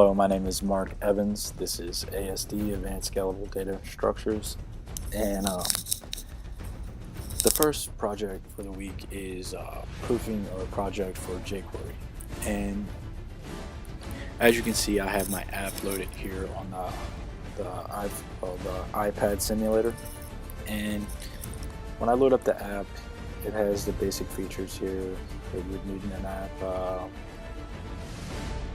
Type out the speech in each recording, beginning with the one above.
Hello, my name is Mark Evans. This is ASD, Advanced Scalable Data Structures. And the first project for the week is proofing a project for jQuery. And as you can see, I have my app loaded here on the iPad simulator. And when I load up the app, it has the basic features here that you'd need in an app.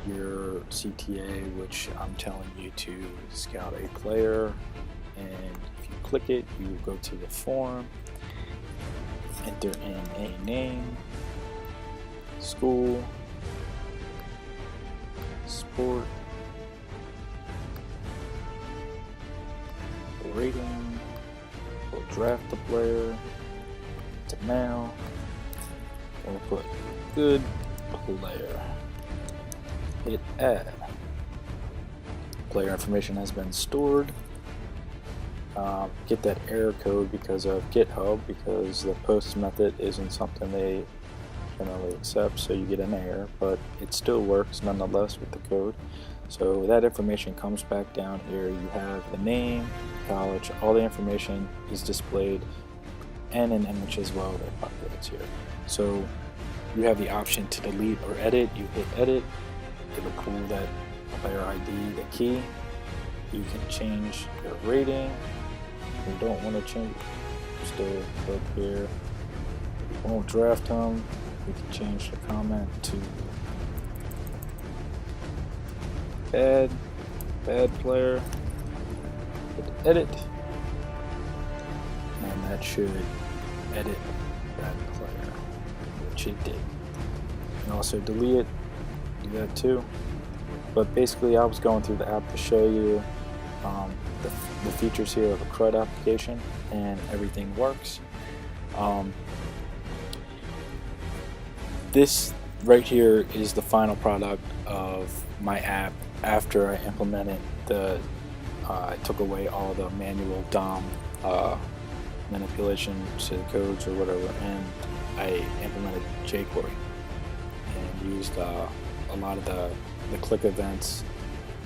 Your CTA, which I'm telling you to scout a player, and if you click it, you go to the form, enter in a name, school, sport, rating, we'll draft the player, to male, and we'll put good player. Hit add. Player information has been stored. Get that error code because of GitHub, because the post method isn't something they generally accept, so you get an error, but it still works nonetheless with the code. So that information comes back down here. You have the name, college, all the information is displayed, and an image as well that populates here. So you have the option to delete or edit. You hit edit. It'll pull that player ID, the key. You can change your rating. If you don't want to change it, still click here. Won't draft them. We can change the comment to bad player. Hit edit, and that should edit that player, which it did. You can also delete it. Do that too, but basically I was going through the app to show you the features here of a CRUD application, and everything works. This right here is the final product of my app after I implemented I took away all the manual DOM manipulation to the codes or whatever, and I implemented jQuery and used a lot of the click events,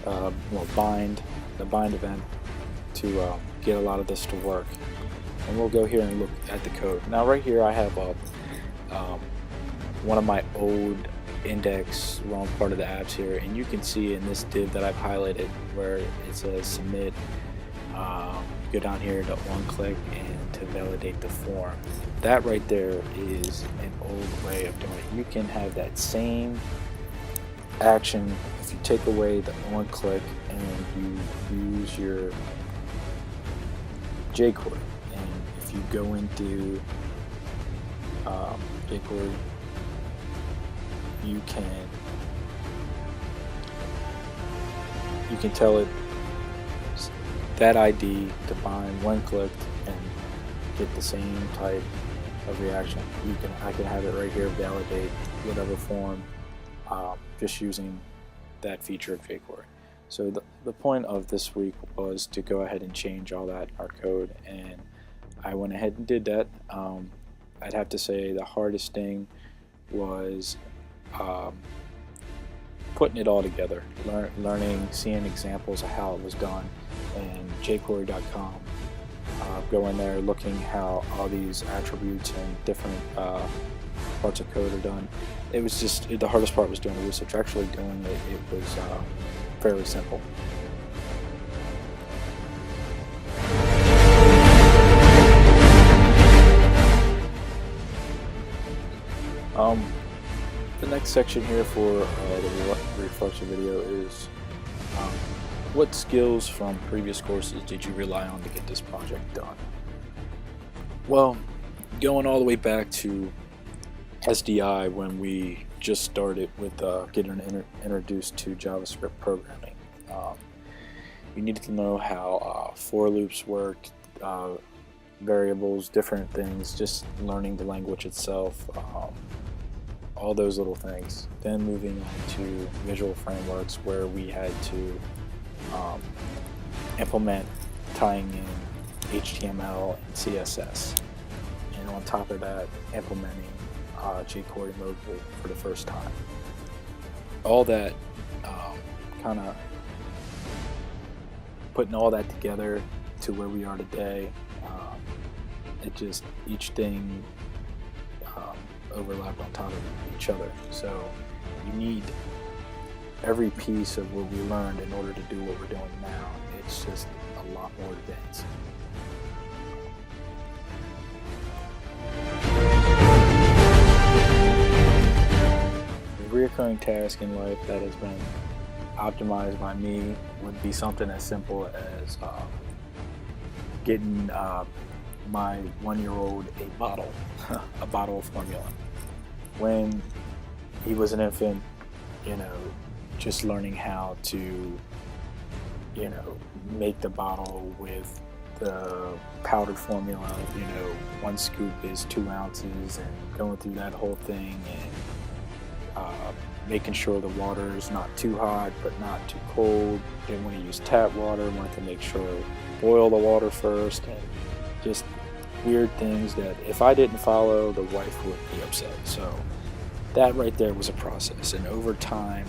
the bind event to get a lot of this to work. And we'll go here and look at the code. Now right here I have one of my old index wrong part of the apps here, and you can see in this div that I've highlighted where it says submit, go down here to one click and to validate the form. That right there is an old way of doing it. You can have that same action if you take away the one click and you use your jQuery, and if you go into jQuery, you can tell it that ID to bind one click and get the same type of reaction. I can have it right here, validate whatever form, just using that feature of jQuery. So the point of this week was to go ahead and change all that in our code, and I went ahead and did that. I'd have to say the hardest thing was putting it all together, seeing examples of how it was done, and jQuery.com. Go in there, looking how all these attributes and different parts of code are done. It was just, the hardest part was doing the research. Actually doing it was fairly simple. The next section here for the reflection video is what skills from previous courses did you rely on to get this project done? Well, going all the way back to SDI, when we just started with getting introduced to JavaScript programming, you needed to know how for loops worked, variables, different things, just learning the language itself, all those little things. Then moving on to visual frameworks, where we had to implement tying in HTML and CSS, and on top of that, implementing jQuery mobile for the first time. All that kind of putting all that together to where we are today, it just, each thing overlapped on top of each other. So you need every piece of what we learned in order to do what we're doing now. It's just a lot more advanced. A recurring task in life that has been optimized by me would be something as simple as getting my 1-year-old a bottle, a bottle of formula. When he was an infant, just learning how to, make the bottle with the powdered formula, 1 scoop is 2 ounces, and going through that whole thing, and making sure the water is not too hot but not too cold. Didn't want to use tap water, wanted to make sure boil the water first, and just weird things that if I didn't follow, the wife would be upset. So that right there was a process, and over time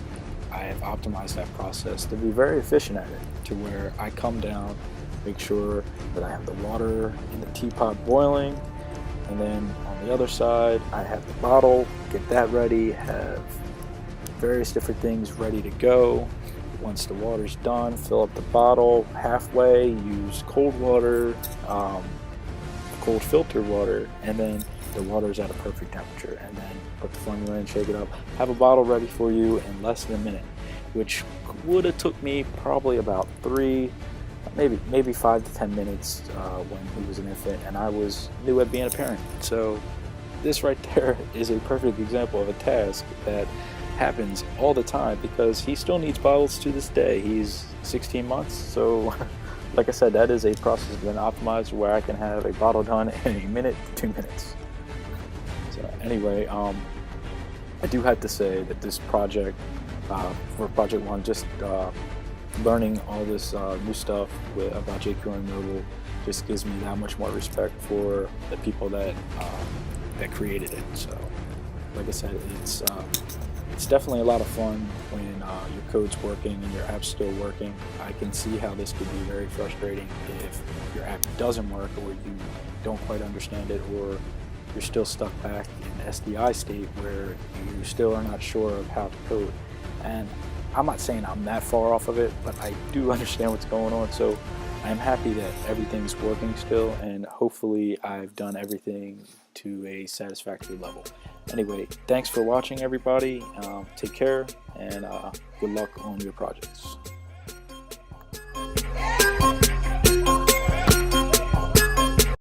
I have optimized that process to be very efficient at it, to where I come down, make sure that I have the water in the teapot boiling, and then on the other side I have the bottle, get that ready, have various different things ready to go. Once the water's done, fill up the bottle halfway, use cold water, cold filter water, and then the water is at a perfect temperature, and then put the formula in, shake it up, have a bottle ready for you in less than a minute, which would have took me probably about 3, maybe 5 to 10 minutes when he was an infant and I was new at being a parent. So this right there is a perfect example of a task that happens all the time, because he still needs bottles to this day. He's 16 months, so like I said, that is a process that's been optimized where I can have a bottle done in a minute to 2 minutes. So anyway, I do have to say that this project, for Project 1, just learning all this new stuff about jQuery Mobile just gives me that much more respect for the people that created it. So like I said, it's definitely a lot of fun when your code's working and your app's still working. I can see how this could be very frustrating if your app doesn't work, or you don't quite understand it, or you're still stuck back in SDI state where you still are not sure of how to code. And I'm not saying I'm that far off of it, but I do understand what's going on. So I'm happy that everything's working still, and hopefully I've done everything to a satisfactory level. Anyway, thanks for watching, everybody. Take care, and good luck on your projects.